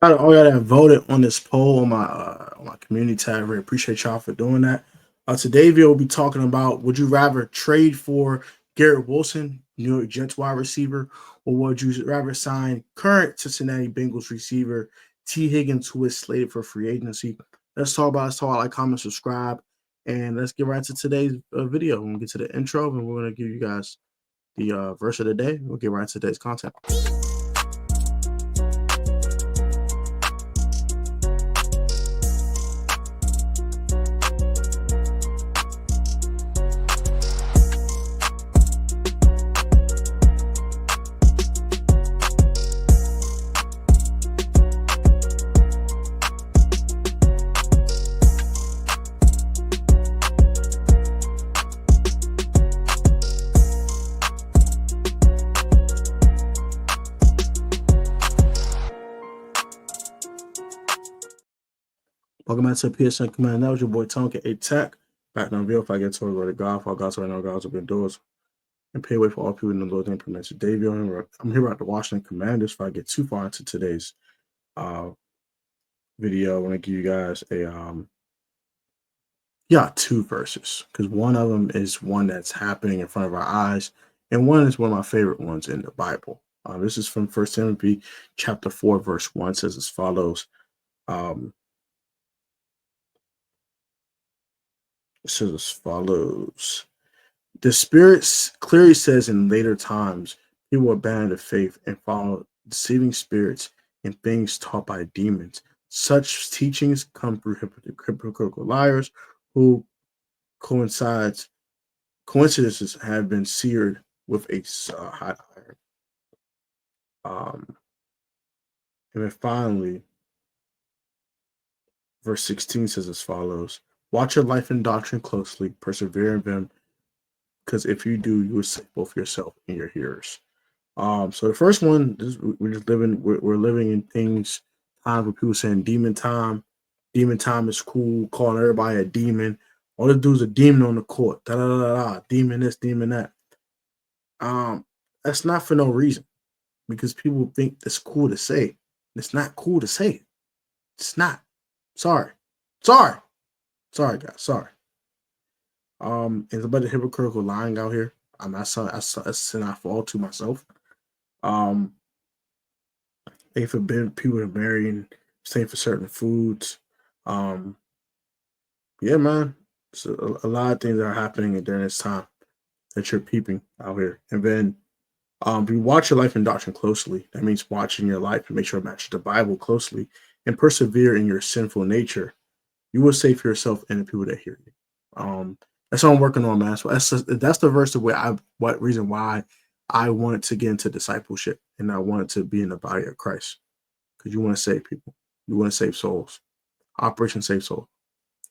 All y'all that voted on this poll on my community tab. Really appreciate y'all for doing that. Today we'll be talking about: would you rather trade for Garrett Wilson, New York Jets wide receiver, or would you rather sign current Cincinnati Bengals receiver T. Higgins, who is slated for free agency? Let's talk about. Let's talk. Like, comment, subscribe, and let's get right to today's video. We'll get to the intro, and we're gonna give you guys the verse of the day. We'll get right to today's content. Welcome back to PSN Command. That was your boy Tonka A Tech. Back on video if I get to go to God, for God's right now, God's open doors and pay way for all people in the Lord and permits. David, I'm here at the Washington Commanders. If I get too far into today's video, I want to give you guys two verses, because one of them is one that's happening in front of our eyes, and one is one of my favorite ones in the Bible. This is from 1 Timothy chapter 4, verse 1. It says as follows. It says as follows. The Spirit clearly says in later times, people abandon the faith and follow deceiving spirits and things taught by demons. Such teachings come through hypocritical liars who coincidences have been seared with a hot iron. And then finally, verse 16 says as follows. Watch your life and doctrine closely, persevere in them, because if you do, you will save both yourself and your hearers. So the first one is we're living in times where people saying demon time is cool, calling everybody a demon. All the dudes a demon on the court, demon this, demon that. That's not for no reason, because people think it's cool to say. It's not cool to say it. It's not. Sorry, guys. Sorry. It's about the hypocritical lying out here. I sin I fall to myself. They forbid people to marry and stay for certain foods. Yeah, man. So a lot of things are happening during this time that you're peeping out here. And then if you watch your life and doctrine closely, that means watching your life and make sure it matches the Bible closely and persevere in your sinful nature. You will save yourself and the people that hear you. That's what I'm working on, man. So that's the verse of what reason why I wanted to get into discipleship and I wanted to be in the body of Christ, because you want to save people, you want to save souls. Operation Save Soul.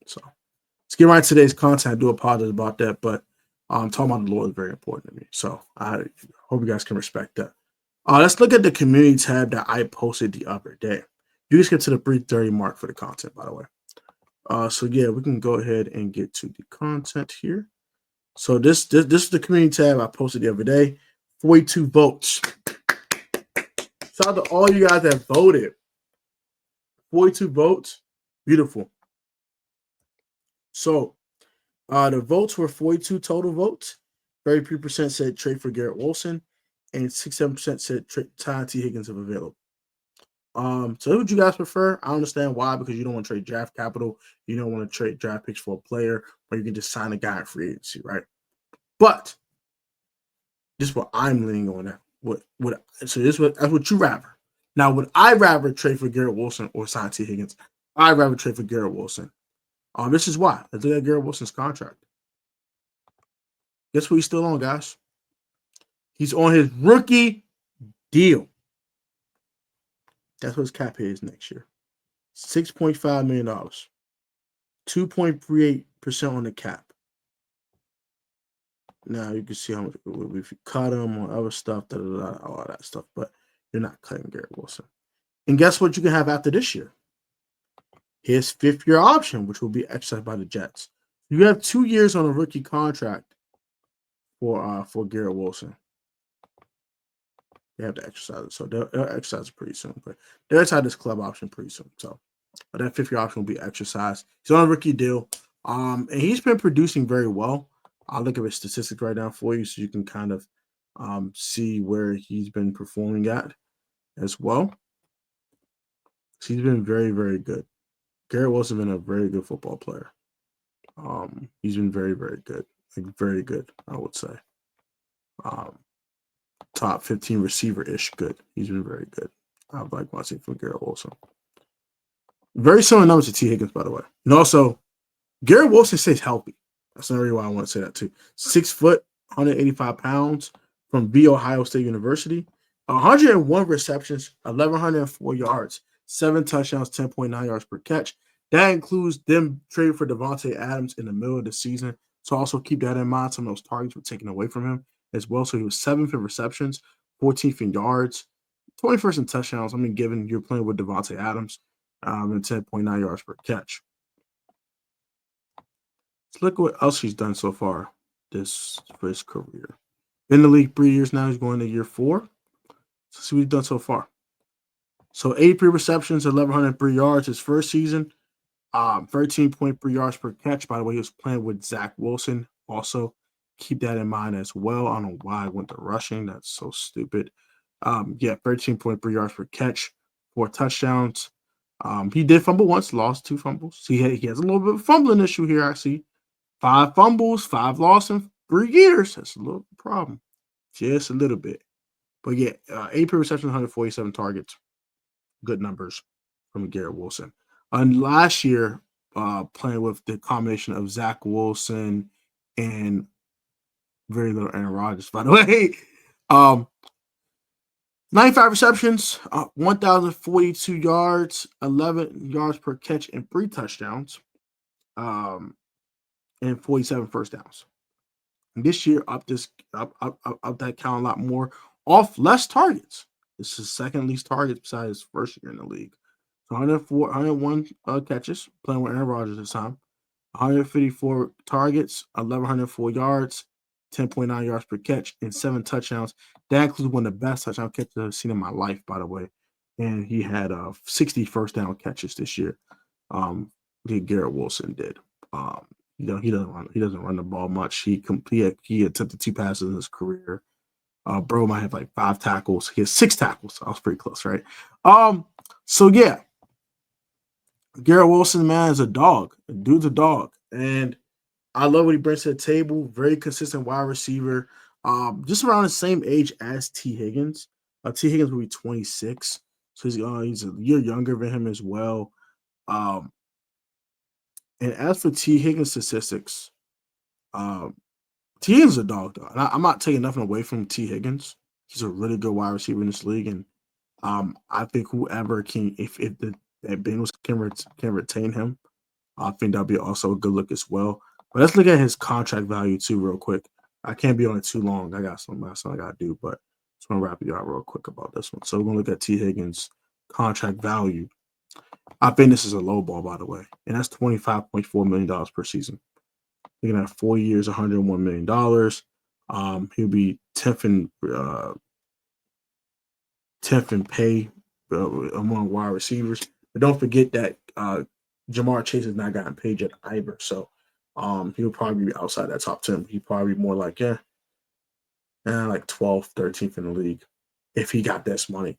So let's get right to today's content. I do apologize about that, but talking about the Lord is very important to me. So I hope you guys can respect that. Let's look at the community tab that I posted the other day. You just get to the 3:30 mark for the content, by the way. So yeah, we can go ahead and get to the content here. So this is the community tab I posted the other day. 42 votes. Shout out to all you guys that voted. 42 votes. Beautiful. So the votes were 42 total votes. 33% said trade for Garrett Wilson, and 67% said T. Higgins if available. So who would you guys prefer? I understand why, because you don't want to trade draft capital. You don't want to trade draft picks for a player, or you can just sign a guy in free agency, right? But this is what I'm leaning on that. That's what you rather. Now, would I rather trade for Garrett Wilson or sign T. Higgins? I'd rather trade for Garrett Wilson. This is why. Let's look at Garrett Wilson's contract. Guess what he's still on, guys? He's on his rookie deal. That's what his cap hit is next year. $6.5 million. 2.38% on the cap. Now you can see how much if you cut him on other stuff, all that stuff, but you're not cutting Garrett Wilson. And guess what you can have after this year? His 5th-year option, which will be exercised by the Jets. You have 2 years on a rookie contract for Garrett Wilson. They have to exercise it. So they'll exercise it pretty soon. But they'll exercise this club option pretty soon. So that 5th-year option will be exercised. He's on a rookie deal. And he's been producing very well. I'll look at his statistics right now for you so you can kind of see where he's been performing at as well. So he's been very, very good. Garrett Wilson has been a very good football player. He's been very, very good. Like very good, I would say. Top 15 receiver-ish good. He's been very good. I like watching from Garrett Wilson. Very similar numbers to T. Higgins, by the way. And also, Garrett Wilson stays healthy. That's another reason why I want to say that too. 6 foot, 185 pounds from The Ohio State University. 101 receptions, 1,104 yards, 7 touchdowns, 10.9 yards per catch. That includes them trading for Devontae Adams in the middle of the season. So also keep that in mind. Some of those targets were taken away from him as well. So he was 7th in receptions, 14th in yards, 21st in touchdowns. I mean, given you're playing with Devontae Adams, and 10.9 yards per catch. Let's look at what else he's done so far for his career. In the league 3 years now, he's going to year 4. Let's see what he's done so far. So 83 receptions, 1,103 yards his first season, 13.3 yards per catch. By the way, he was playing with Zach Wilson. Also, keep that in mind as well. I don't know why I went to rushing. That's so stupid. 13.3 yards per catch, 4 touchdowns. He did fumble once, lost 2 fumbles. He has a little bit of fumbling issue here, I see. 5 fumbles, 5 lost in 3 years. That's a little problem. Just a little bit. But yeah, 8 receptions, 147 targets. Good numbers from Garrett Wilson. And last year, playing with the combination of Zach Wilson and very little Aaron Rodgers, by the way. 95 receptions, 1,042 yards, 11 yards per catch, and 3 touchdowns, and 47 first downs. And this year, up that count a lot more, off less targets. This is second least targets besides his first year in the league. So 101 catches, playing with Aaron Rodgers this time. 154 targets, 1,104 yards, 10.9 yards per catch, and 7 touchdowns. That includes one of the best touchdown catches I've seen in my life, by the way. And he had 60 first down catches this year. Garrett Wilson did. He doesn't run the ball much. He attempted 2 passes in his career. Bro might have like 5 tackles. He has 6 tackles. I was pretty close, right? So yeah. Garrett Wilson, man, is a dog. The dude's a dog. And I love what he brings to the table. Very consistent wide receiver. Just around the same age as T. Higgins. T. Higgins will be 26. So he's a year younger than him as well. And as for T. Higgins statistics, T. Higgins is a dog, though. And I'm not taking nothing away from T. Higgins. He's a really good wide receiver in this league. And I think whoever can, if the Bengals can retain him, I think that'll be also a good look as well. But let's look at his contract value too, real quick. I can't be on it too long. I got something else I got to do, but just want to wrap you out real quick about this one. So we're going to look at T. Higgins' contract value. I think this is a low ball, by the way, and that's $25.4 million per season. Looking at 4 years, $101 million. He'll be 10th in pay among wide receivers. But don't forget that Jamar Chase has not gotten paid yet either. So he'll probably be outside that top 10. He'd probably be more like, like 12th, 13th in the league if he got this money.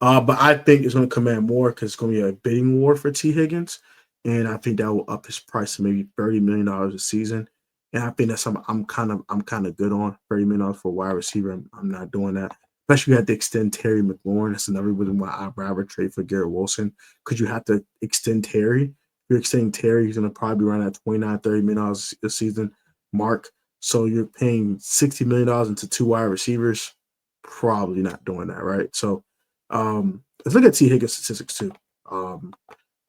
But I think it's going to command more because it's going to be a bidding war for T. Higgins. And I think that will up his price to maybe $30 million a season. And I think that's something I'm kind of good on. $30 million for a wide receiver. I'm not doing that. Especially you have to extend Terry McLaurin. That's another reason why I'd rather trade for Garrett Wilson. Because you have to extend Terry. If you're extending Terry, he's going to probably run at $29, $30 million a season mark. So you're paying $60 million into 2 wide receivers. Probably not doing that, right? So let's look at T. Higgins statistics too.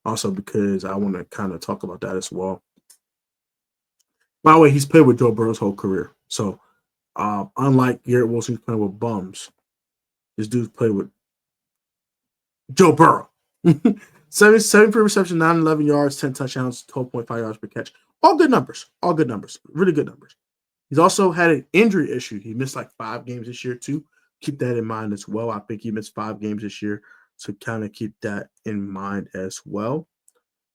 Also because I want to kind of talk about that as well. By the way, he's played with Joe Burrow's whole career. So unlike Garrett Wilson, he's playing with bums. This dude's played with Joe Burrow. 7 for reception, 911 yards, 10 touchdowns, 12.5 yards per catch. All good numbers. All good numbers. Really good numbers. He's also had an injury issue. He missed like 5 games this year too keep that in mind as well. I think he missed 5 games this year, so kind of keep that in mind as well.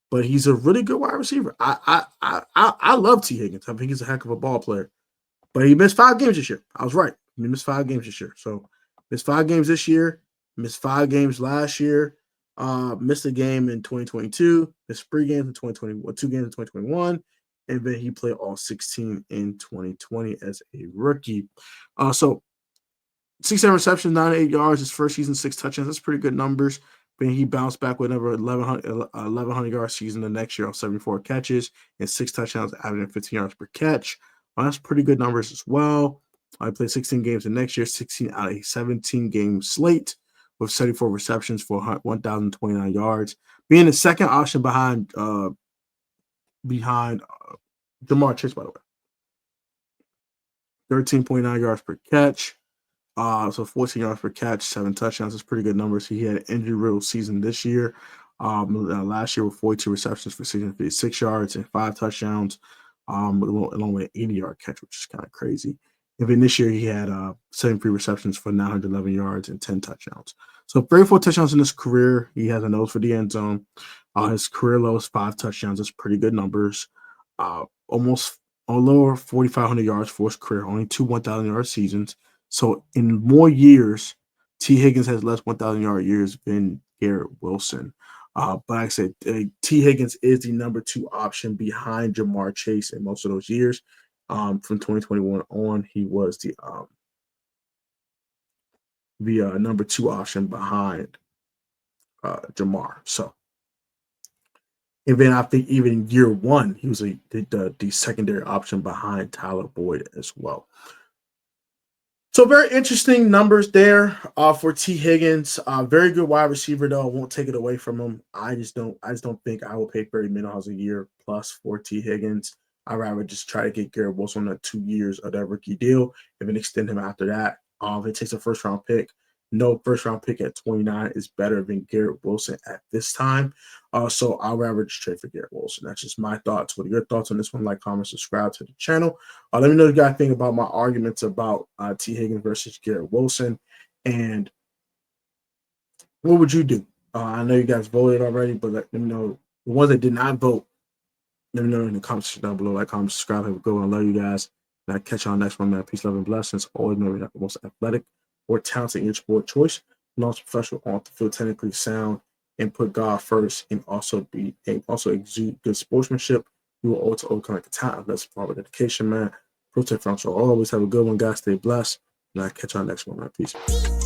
But he's a really good wide receiver. I love T. Higgins. I think he's a heck of a ball player. But he missed 5 games this year. I was right. He missed 5 games this year. So missed 5 games this year, missed 5 games last year, missed a game in 2022, missed 3 games in 2021, 2 games in 2021, and then he played all 16 in 2020 as a rookie. So 67 receptions, 98 yards, his first season, 6 touchdowns. That's pretty good numbers. But he bounced back with another 1,100 yard season the next year on 74 catches and 6 touchdowns, averaging 15 yards per catch. That's pretty good numbers as well. I played 16 games the next year, 16 out of a 17 game slate with 74 receptions for 1,029 yards, being the second option behind Jamar Chase, by the way. 13.9 yards per catch. So 14 yards per catch, 7 touchdowns. That's pretty good numbers. He had an injury-riddled season this year. Last year with 42 receptions for 656 yards and 5 touchdowns, along with an 80-yard catch, which is kind of crazy. And then this year he had 73 receptions for 911 yards and 10 touchdowns. So 34 touchdowns in his career. He has a nose for the end zone. His career low is 5 touchdowns. That's pretty good numbers. Almost a little over 4,500 yards for his career. Only 2 1,000-yard seasons. So in more years, T. Higgins has less 1,000-yard years than Garrett Wilson. But like I said, T. Higgins is the number 2 option behind Jamar Chase in most of those years. From 2021 on, he was the number 2 option behind Jamar. So, and then I think even in year 1, he was the secondary option behind Tyler Boyd as well. So very interesting numbers there for T. Higgins. Very good wide receiver, though. I won't take it away from him. I just don't think I will pay $30 million a year plus for T. Higgins. I'd rather just try to get Garrett Wilson on a 2 years of that rookie deal and then extend him after that. If it takes a first-round pick, no first-round pick at 29 is better than Garrett Wilson at this time. So I'd rather just trade for Garrett Wilson. That's just my thoughts. What are your thoughts on this one? Like, comment, subscribe to the channel. Let me know what you guys think about my arguments about T. Higgins versus Garrett Wilson. And what would you do? I know you guys voted already, but let me know. The ones that did not vote, let me know in the comments down below. Like, comment, subscribe. Have a good one. I love you guys. And I'll catch you on the next one, man. Peace, love, and blessings. Always remember that the most athletic or talented in your sport choice, most professional on the field, technically sound, and put God first, and also exude good sportsmanship. You will always overcome the talent. That's part of dedication, man. Protect from. So always have a good one, guys. Stay blessed. And I'll catch you on the next one, man. Peace.